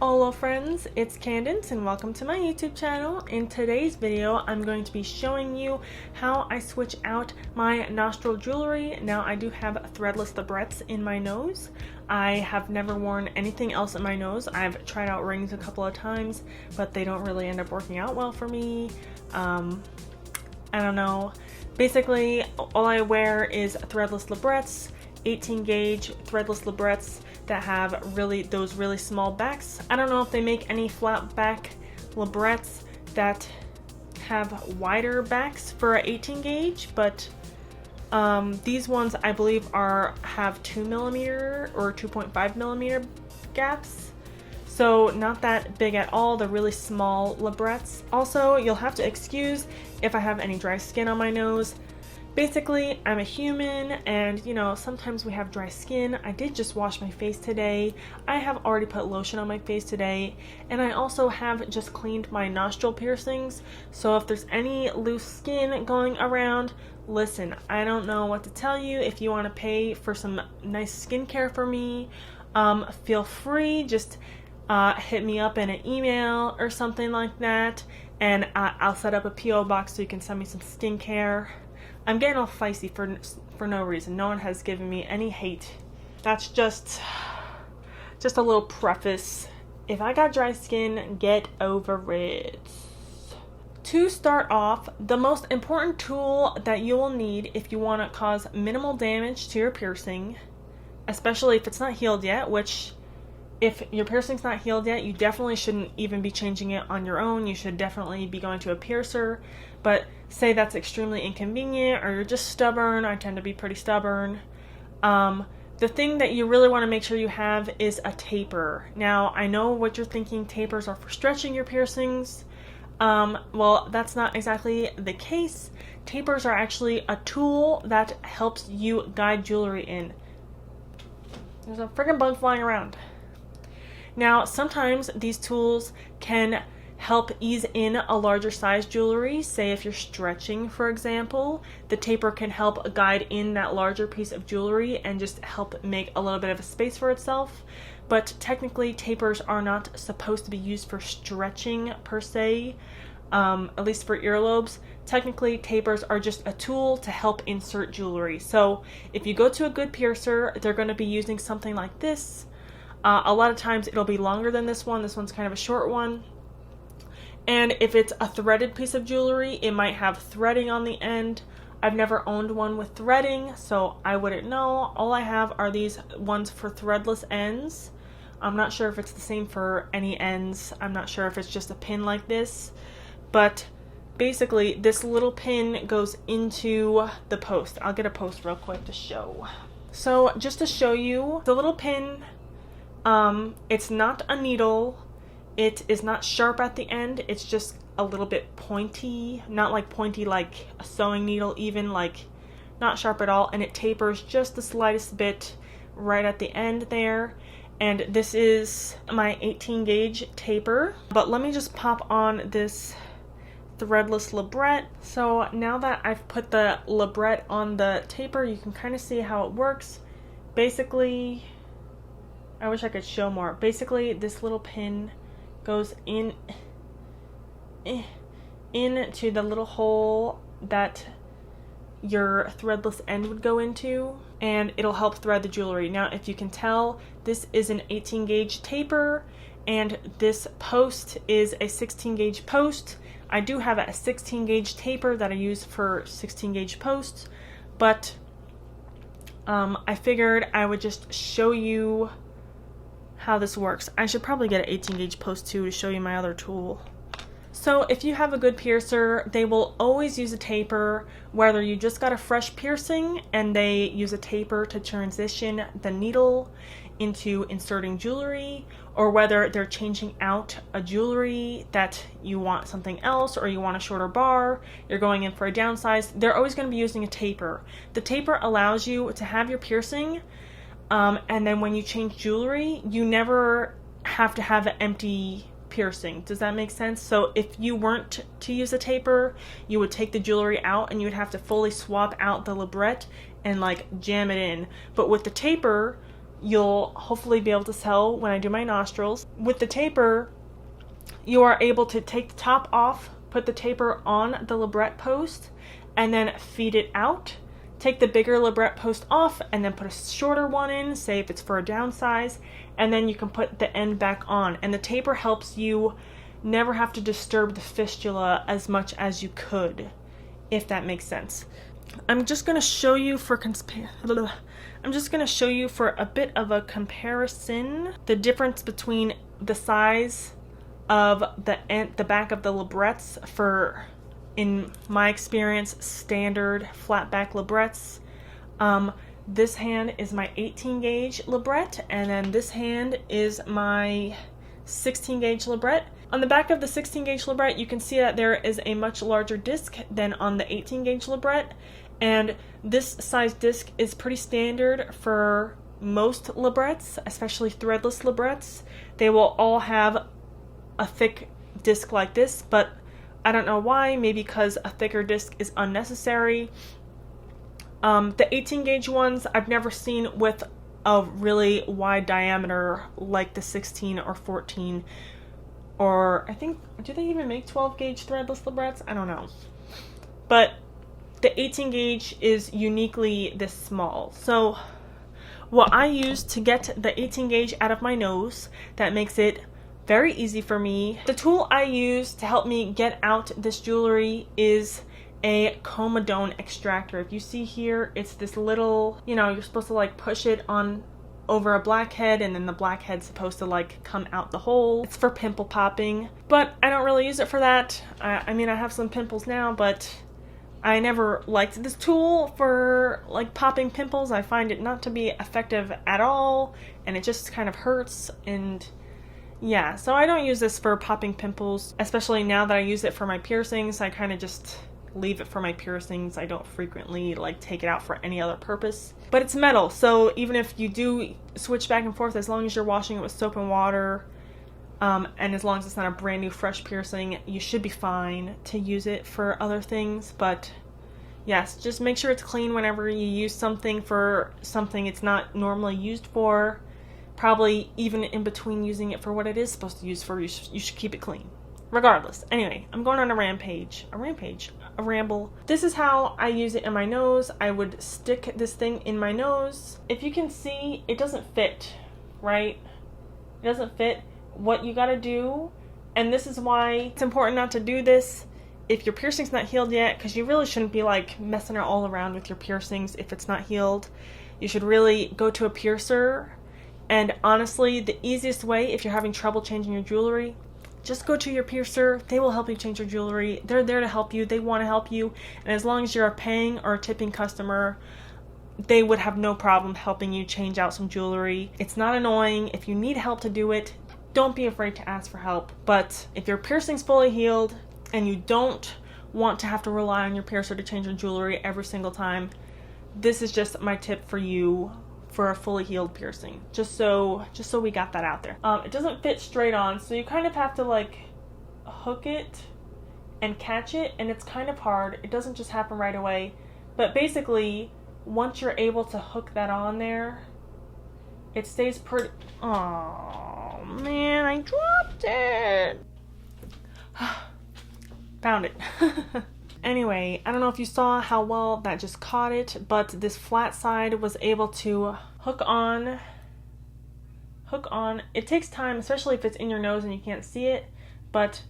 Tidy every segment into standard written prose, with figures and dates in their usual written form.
Hello friends, it's Candace and welcome to my YouTube channel. In today's video, I'm going to be showing you how I switch out my nostril jewelry. Now I do have threadless librets in my nose. I have never worn anything else in my nose. I've tried out rings a couple of times, but they don't really end up working out well for me. I don't know. Basically, all I wear is threadless librets, 18 gauge threadless librets that have those really small backs. I don't know if they make any flat back librets that have wider backs for an 18 gauge, but these ones I believe have 2mm or 2.5mm gaps. So not that big at all. They're really small librets. Also, you'll have to excuse if I have any dry skin on my nose. Basically, I'm a human and, you know, sometimes we have dry skin. I did just wash my face today. I have already put lotion on my face today. And I also have just cleaned my nostril piercings. So if there's any loose skin going around, listen, I don't know what to tell you. If you want to pay for some nice skincare for me, feel free. Just hit me up in an email or something like that. And I'll set up a P.O. box so you can send me some skincare. I'm getting all feisty for no reason. No one has given me any hate. That's just a little preface. If I got dry skin, get over it. To start off, the most important tool that you will need if you want to cause minimal damage to your piercing, especially if it's not healed yet, which if your piercing's not healed yet, you definitely shouldn't even be changing it on your own. You should definitely be going to a piercer. But say that's extremely inconvenient or you're just stubborn. I tend to be pretty stubborn. The thing that you really want to make sure you have is a taper. Now, I know what you're thinking. Tapers are for stretching your piercings. Well, that's not exactly the case. Tapers are actually a tool that helps you guide jewelry in. There's a friggin' bug flying around. Now, sometimes these tools can help ease in a larger size jewelry. Say if you're stretching, for example, the taper can help guide in that larger piece of jewelry and just help make a little bit of a space for itself. But technically, tapers are not supposed to be used for stretching per se, at least for earlobes. Technically, tapers are just a tool to help insert jewelry. So if you go to a good piercer, they're going to be using something like this. A lot of times it'll be longer than this one. This one's kind of a short one. And if it's a threaded piece of jewelry, it might have threading on the end. I've never owned one with threading, so I wouldn't know. All I have are these ones for threadless ends. I'm not sure if it's the same for any ends. I'm not sure if it's just a pin like this. But basically, this little pin goes into the post. I'll get a post real quick to show. So just to show you, the little pin, it's not a needle. It is not sharp at the end. It's just a little bit pointy, not like pointy like a sewing needle, even like not sharp at all. And it tapers just the slightest bit right at the end there. And this is my 18 gauge taper. But let me just pop on this threadless libret. So now that I've put the libret on the taper, you can kind of see how it works. Basically, I wish I could show more. Basically, this little pin goes into the little hole that your threadless end would go into, and it'll help thread the jewelry. Now, if you can tell, this is an 18 gauge taper, and this post is a 16 gauge post. I do have a 16 gauge taper that I use for 16 gauge posts, but I figured I would just show you how this works. I should probably get an 18 gauge post too to show you my other tool. So if you have a good piercer, they will always use a taper, whether you just got a fresh piercing and they use a taper to transition the needle into inserting jewelry, or whether they're changing out a jewelry that you want something else, or you want a shorter bar, you're going in for a downsize, they're always going to be using a taper. The taper allows you to have your piercing, and then when you change jewelry, you never have to have an empty piercing. Does that make sense? So if you weren't to use a taper, you would take the jewelry out and you would have to fully swap out the libret and like jam it in. But with the taper, you'll hopefully be able to sell when I do my nostrils. With the taper, you are able to take the top off, put the taper on the labret post, and then feed it out. Take the bigger labret post off and then put a shorter one in, say if it's for a downsize, and then you can put the end back on. And the taper helps you never have to disturb the fistula as much as you could, if that makes sense. I'm just going to show you for a bit of a comparison the difference between the size of the back of the labrets for, in my experience, standard flat back labrets. This hand is my 18 gauge labret, and then this hand is my 16 gauge labret. On the back of the 16 gauge labret, you can see that there is a much larger disc than on the 18 gauge labret, and this size disc is pretty standard for most labrets, especially threadless labrets. They will all have a thick disc like this, but I don't know why, maybe because a thicker disc is unnecessary. The 18 gauge ones I've never seen with a really wide diameter like the 16 or 14, or I think, do they even make 12 gauge threadless labrets? I don't know. But the 18 gauge is uniquely this small. So what I use to get the 18 gauge out of my nose, that makes it very easy for me. The tool I use to help me get out this jewelry is a comedone extractor. If you see here, it's this little, you know, you're supposed to like push it on over a blackhead, and then the blackhead's supposed to like come out the hole. It's for pimple popping, but I don't really use it for that. I mean, I have some pimples now, but I never liked this tool for like popping pimples. I find it not to be effective at all, and it just kind of hurts. And yeah, so I don't use this for popping pimples, especially now that I use it for my piercings. I kind of just leave it for my piercings. I don't frequently like take it out for any other purpose. But it's metal, so even if you do switch back and forth, as long as you're washing it with soap and water, and as long as it's not a brand new fresh piercing, you should be fine to use it for other things. But yes, just make sure it's clean whenever you use something for something it's not normally used for. Probably even in between using it for what it is supposed to use for, you should keep it clean. Regardless. Anyway, I'm going on a ramble. This is how I use it in my nose. I would stick this thing in my nose. If you can see, it doesn't fit, right? It doesn't fit. What you gotta do, and this is why it's important not to do this if your piercing's not healed yet, because you really shouldn't be like messing all around with your piercings if it's not healed. You should really go to a piercer. And honestly, the easiest way, if you're having trouble changing your jewelry, just go to your piercer. They will help you change your jewelry. They're there to help you. They want to help you. And as long as you're a paying or a tipping customer, they would have no problem helping you change out some jewelry. It's not annoying. If you need help to do it, don't be afraid to ask for help. But if your piercing's fully healed and you don't want to have to rely on your piercer to change your jewelry every single time, this is just my tip for you for a fully healed piercing, just so we got that out there. It doesn't fit straight on, so you kind of have to like hook it and catch it, and it's kind of hard. It doesn't just happen right away, but basically once you're able to hook that on there, it stays pretty. Oh man, I dropped it. Found it. Anyway, I don't know if you saw how well that just caught it, but this flat side was able to hook on. It takes time, especially if it's in your nose and you can't see it, but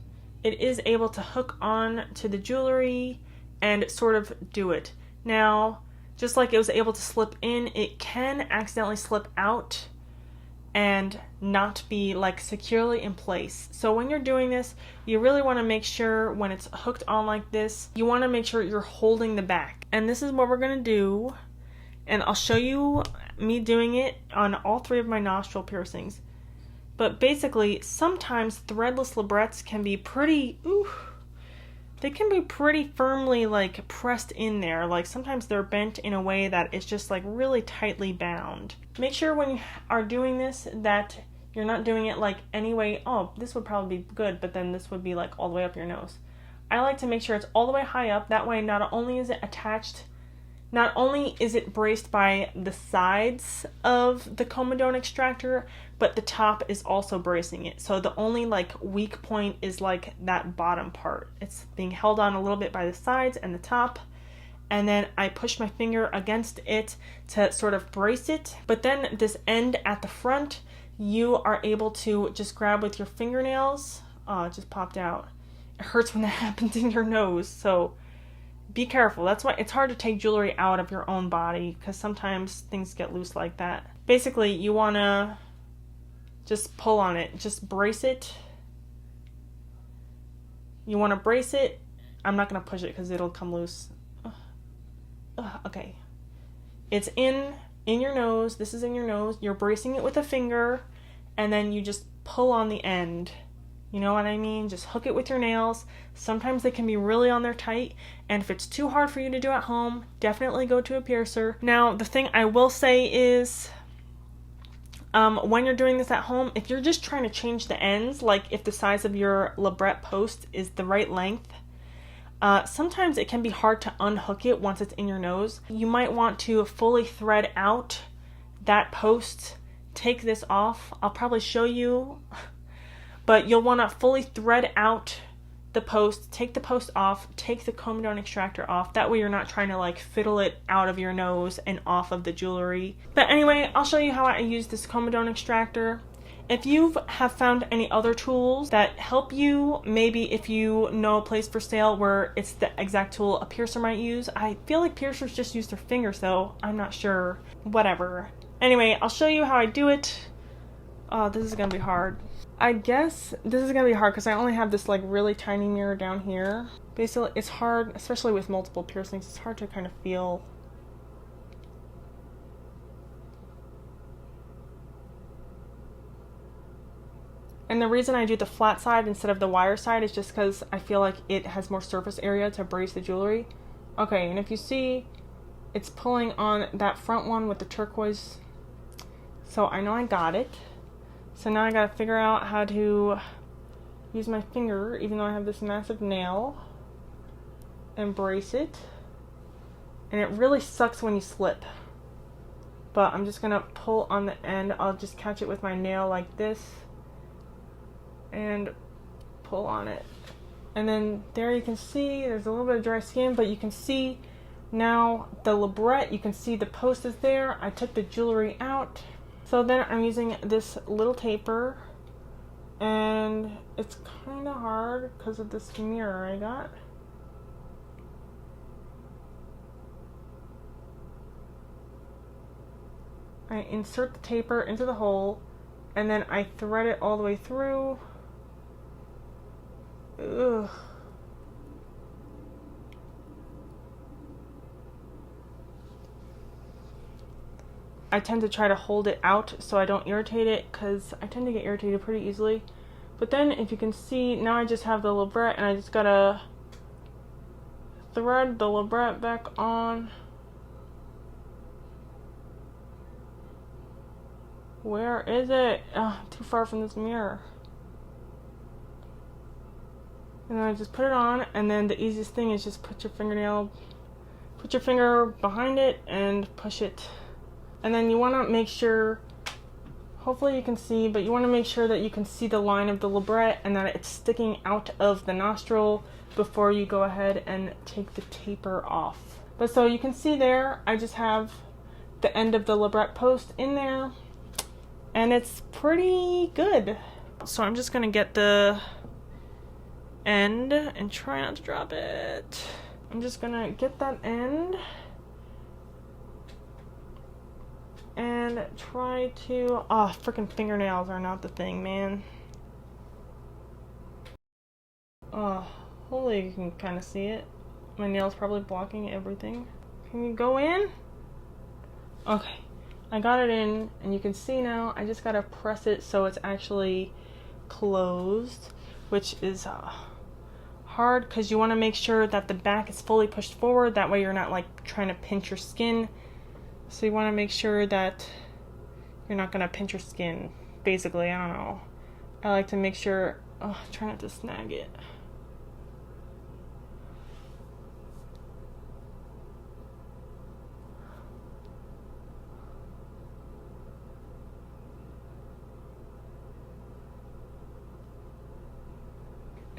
it is able to hook on to the jewelry and sort of do it. Now, just like it was able to slip in, it can accidentally slip out and not be like securely in place. So when you're doing this, you really want to make sure when it's hooked on like this, you want to make sure you're holding the back. And this is what we're going to do. And I'll show you me doing it on all three of my nostril piercings. But basically, sometimes threadless labrets can be pretty, they can be pretty firmly like pressed in there. Like sometimes they're bent in a way that it's just like really tightly bound. Make sure when you are doing this that you're not doing it like anyway, oh, this would probably be good, but then this would be like all the way up your nose. I like to make sure it's all the way high up. That way not only is it attached not only is it braced by the sides of the comedone extractor, but the top is also bracing it. So the only like weak point is like that bottom part. It's being held on a little bit by the sides and the top. And then I push my finger against it to sort of brace it. But then this end at the front, you are able to just grab with your fingernails. Oh, it just popped out. It hurts when that happens in your nose, so be careful. That's why it's hard to take jewelry out of your own body, because sometimes things get loose like that. Basically, you want to just pull on it. Just brace it. You want to brace it. I'm not going to push it because it'll come loose. Okay. It's in your nose. This is in your nose. You're bracing it with a finger, and then you just pull on the end. You know what I mean? Just hook it with your nails. Sometimes they can be really on there tight, and if it's too hard for you to do at home, definitely go to a piercer. Now, the thing I will say is, when you're doing this at home, if you're just trying to change the ends, like if the size of your labret post is the right length, sometimes it can be hard to unhook it once it's in your nose. You might want to fully thread out that post. Take this off. I'll probably show you. But you'll want to fully thread out the post, take the post off, take the comedone extractor off. That way you're not trying to like fiddle it out of your nose and off of the jewelry. But anyway, I'll show you how I use this comedone extractor. If you have found any other tools that help you, maybe if you know a place for sale where it's the exact tool a piercer might use. I feel like piercers just use their fingers though. I'm not sure. Whatever. Anyway, I'll show you how I do it. Oh, this is gonna be hard. I guess this is gonna be hard because I only have this like really tiny mirror down here. Basically, it's hard, especially with multiple piercings, it's hard to kind of feel. And the reason I do the flat side instead of the wire side is just because I feel like it has more surface area to brace the jewelry. Okay, and if you see, it's pulling on that front one with the turquoise. So I know I got it. So now I gotta figure out how to use my finger, even though I have this massive nail, and brace it. And it really sucks when you slip. But I'm just gonna pull on the end. I'll just catch it with my nail like this and pull on it. And then there you can see there's a little bit of dry skin, but you can see now the labret, you can see the post is there. I took the jewelry out. So then I'm using this little taper, and it's kind of hard because of this mirror I got. I insert the taper into the hole, and then I thread it all the way through. Ugh. I tend to try to hold it out so I don't irritate it, because I tend to get irritated pretty easily. But then if you can see, now I just have the labret, and I just gotta thread the labret back on. Where is it? Oh, too far from this mirror. And then I just put it on, and then the easiest thing is just put your finger behind it and push it. And then you want to make sure, hopefully you can see, but you want to make sure that you can see the line of the labret and that it's sticking out of the nostril before you go ahead and take the taper off. But so you can see there, I just have the end of the labret post in there, and it's pretty good. So I'm just going to get the end and try not to drop it. I'm just going to get that end and try to, oh, freaking fingernails are not the thing, man. Oh, hopefully you can kind of see it. My nail's probably blocking everything. Can you go in? Okay, I got it in, and you can see now, I just gotta press it so it's actually closed, which is hard because you want to make sure that the back is fully pushed forward. That way you're not like trying to pinch your skin. So you want to make sure that you're not going to pinch your skin, basically. I don't know. I like to make sure, try not to snag it.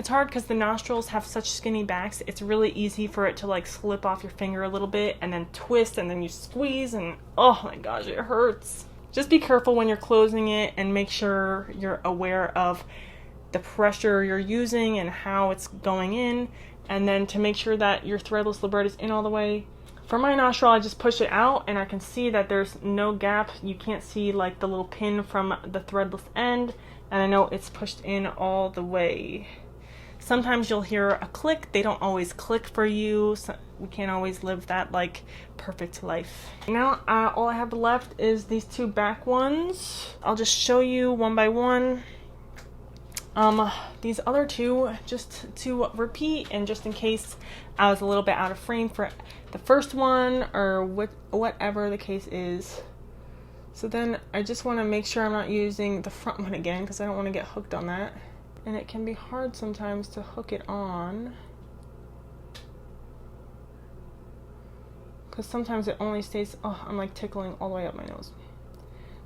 It's hard because the nostrils have such skinny backs. It's really easy for it to like slip off your finger a little bit and then twist and then you squeeze and oh my gosh, it hurts. Just be careful when you're closing it and make sure you're aware of the pressure you're using and how it's going in, and then to make sure that your threadless libret is in all the way. For my nostril, I just push it out and I can see that there's no gap. You can't see like the little pin from the threadless end, and I know it's pushed in all the way. Sometimes you'll hear a click. They don't always click for you. So we can't always live that like perfect life. Now all I have left is these two back ones. I'll just show you one by one. These other two, just to repeat, and just in case I was a little bit out of frame for the first one or whatever the case is. So then I just want to make sure I'm not using the front one again because I don't want to get hooked on that. And it can be hard sometimes to hook it on because sometimes it only stays, oh, I'm like tickling all the way up my nose.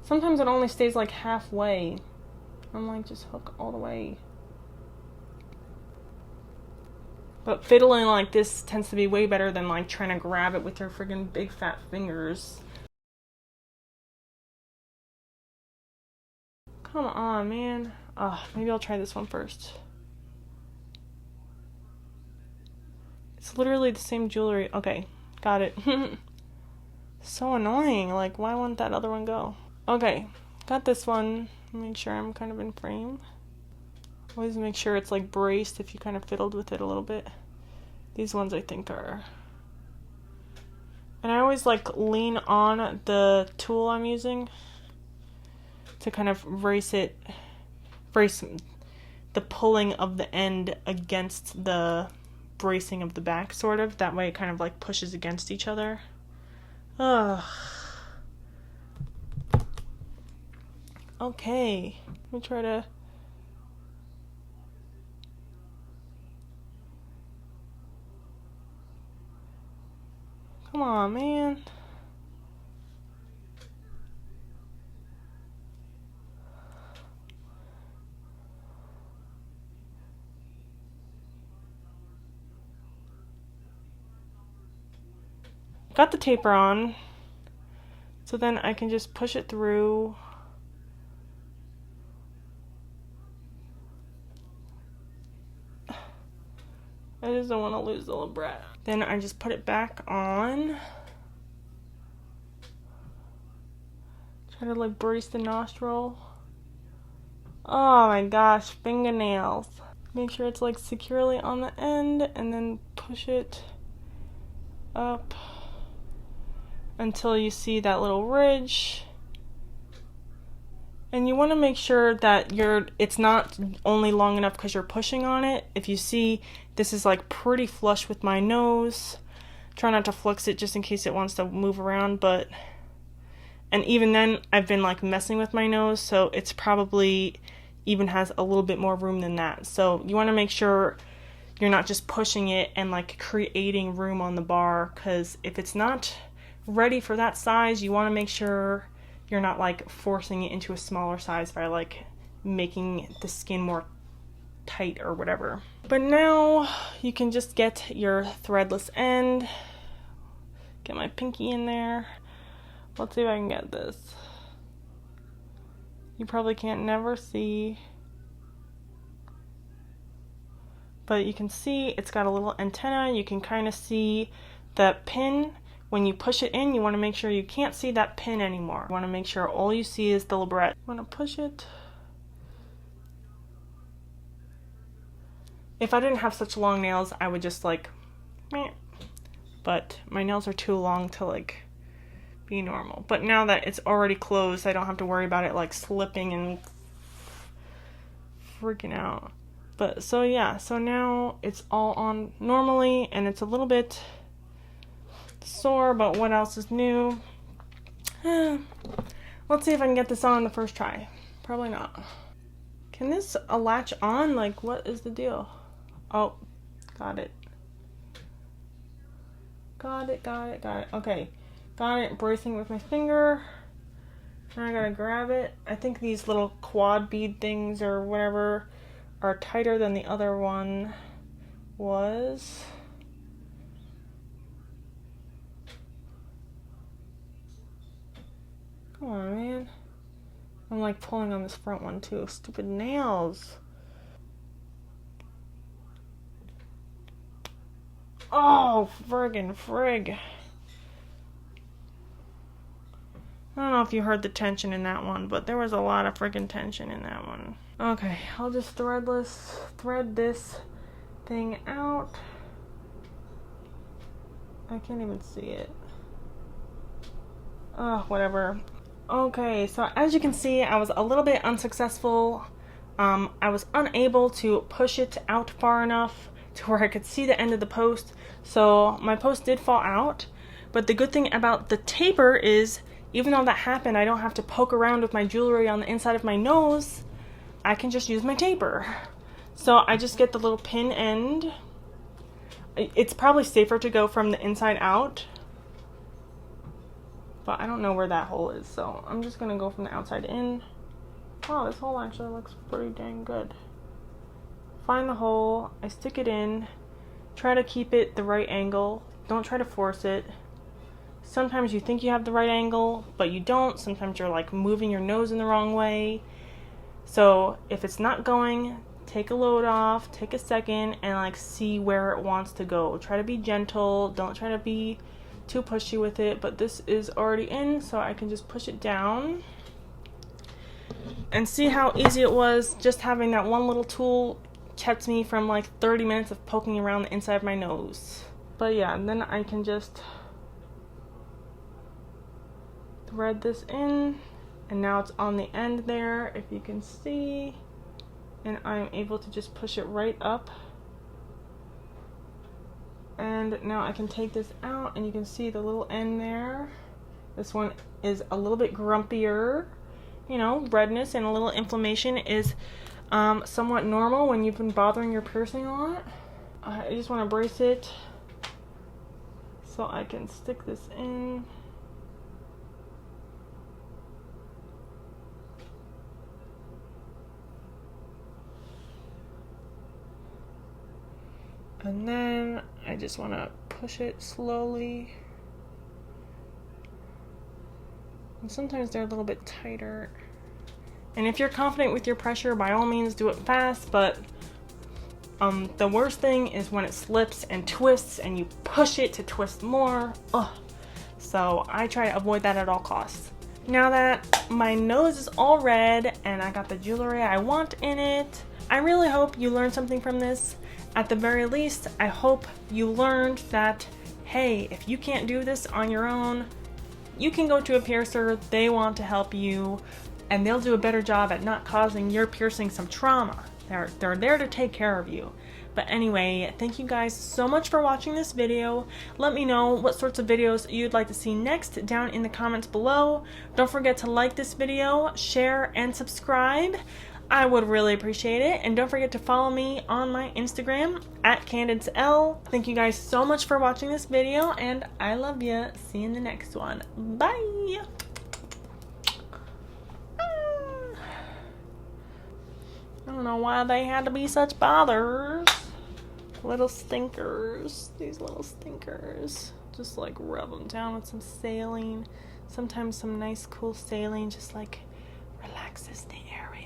Sometimes it only stays like halfway. I'm like, just hook all the way. But fiddling like this tends to be way better than like trying to grab it with your friggin' big fat fingers. Come on, man. Maybe I'll try this one first. It's literally the same jewelry. Okay, got it. So annoying. Like, why wouldn't that other one go? Okay, got this one. Make sure I'm kind of in frame. Always make sure it's like braced if you kind of fiddled with it a little bit. These ones I think are. And I always like lean on the tool I'm using to kind of brace the pulling of the end against the bracing of the back, sort of. That way it kind of like pushes against each other. Ugh. Okay, let me try to. Come on, man. Got the taper on, so then I can just push it through. I just don't want to lose the libret. Then I just put it back on. Try to like brace the nostril. Oh my gosh, fingernails. Make sure it's like securely on the end and then push it up until you see that little ridge. And you want to make sure that it's not only long enough because you're pushing on it. If you see this is like pretty flush with my nose, try not to flex it just in case it wants to move around. And even then I've been like messing with my nose, so it's probably even has a little bit more room than that. So you want to make sure you're not just pushing it and like creating room on the bar, because if it's not ready for that size, you want to make sure you're not like forcing it into a smaller size by like making the skin more tight or whatever. But now you can just get your threadless end. Get my pinky in there. Let's see if I can get this. You probably can't never see, but you can see it's got a little antenna. You can kind of see the pin. When you push it in, you want to make sure you can't see that pin anymore. You want to make sure all you see is the libret. You want to push it. If I didn't have such long nails, I would just like, meh. But my nails are too long to like be normal. But now that it's already closed, I don't have to worry about it like slipping and freaking out. But so yeah, so now it's all on normally, and it's a little bit sore, but what else is new? Let's see if I can get this on the first try. Probably not. Can this latch on? Like, what is the deal? Oh, got it. Got it. Okay, got it. Bracing with my finger. Now I gotta grab it. I think these little quad bead things or whatever are tighter than the other one was. Come on, man. I'm like pulling on this front one too. Stupid nails. Oh, friggin' frig. I don't know if you heard the tension in that one, but there was a lot of friggin' tension in that one. Okay, I'll just thread this thing out. I can't even see it. Oh, whatever. Okay, so as you can see, I was a little bit unsuccessful. I was unable to push it out far enough to where I could see the end of the post, so my post did fall out. But the good thing about the taper is, even though that happened, I don't have to poke around with my jewelry on the inside of my nose. I can just use my taper. So I just get the little pin end. It's probably safer to go from the inside out, but I don't know where that hole is, so I'm just gonna go from the outside in. Wow, this hole actually looks pretty dang good. Find the hole, I stick it in, try to keep it the right angle, don't try to force it. Sometimes you think you have the right angle, but you don't. Sometimes you're like moving your nose in the wrong way. So if it's not going, take a load off, take a second, and like see where it wants to go. Try to be gentle, don't try to be too pushy with it, but this is already in, so I can just push it down. And see how easy it was. Just having that one little tool kept me from like 30 minutes of poking around the inside of my nose. But yeah, and then I can just thread this in, and now it's on the end there, if you can see, and I'm able to just push it right up. And now I can take this out, and you can see the little end there. This one is a little bit grumpier. You know, redness and a little inflammation is somewhat normal when you've been bothering your piercing a lot. I just want to brace it so I can stick this in. And then I just want to push it slowly. And sometimes they're a little bit tighter. And if you're confident with your pressure, by all means do it fast, but the worst thing is when it slips and twists and you push it to twist more. Ugh. So I try to avoid that at all costs. Now that my nose is all red and I got the jewelry I want in it, I really hope you learned something from this. At the very least, I hope you learned that, hey, if you can't do this on your own, you can go to a piercer. They want to help you, and they'll do a better job at not causing your piercing some trauma. They're there to take care of you. But anyway, thank you guys so much for watching this video. Let me know what sorts of videos you'd like to see next down in the comments below. Don't forget to like this video, share, and subscribe. I would really appreciate it. And don't forget to follow me on my Instagram at CandiceL. Thank you guys so much for watching this video, and I love you. See you in the next one. Bye! I don't know why they had to be such bothers. Little stinkers. These little stinkers. Just like rub them down with some saline. Sometimes some nice cool saline just like relaxes the area.